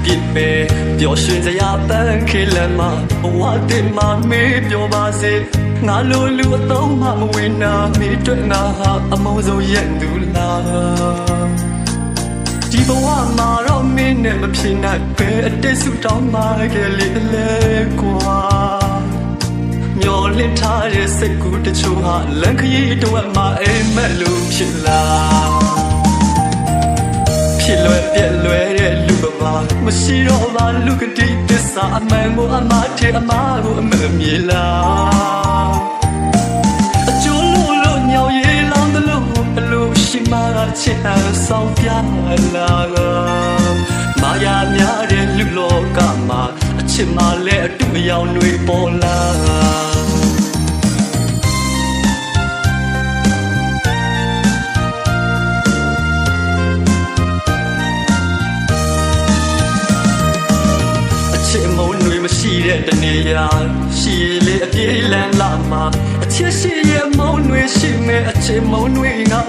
ပြစ်ပဲပျော်ရွှင်စရာပန်းခေလမ်းမှာဘဝတင်မှာမေးပြောပါစေငါလိုလူအသုံးမှမဝင်နာမိတွေ့ငါဟာအမုန်းဆုံးရဲ့သူလားဒီဘဝမှာတော့မင်းနဲ့မဖြစ်နိုင်ပဲအတိတ်ဆုတောင်းမှခဲ့လေလေကွာမျောလင့်ထားတဲ့စိတ်ကူးတချို့ဟာလမ်းခရီးတော့မှအိမ်မက်လို့ဖြစ်လာဖြစ်လွယ်ပြက်လွယ်တဲ့လူပမာမရှိတော့ပါလူကတိသစ္စာအမှန်ကိုအမှားထဲအမှားကိုအမှန်မြေလားအကျိုးလို့ညောင်ရည်လောင်းတယ်လို့အလိုရှိမှချစ်အောင်ဆောင်ပြလာမာယာများတဲ့လူလောကမှာအချစ်မှလည်းအတူအယောင်တွေပေါ်လာမရှိတဲ့တနေရာရှိလေအပြေးလန်းလာမှာအချစ်ရှိရဲ့မုံတွေရှိမဲ့အချစ်မုံတွေငါ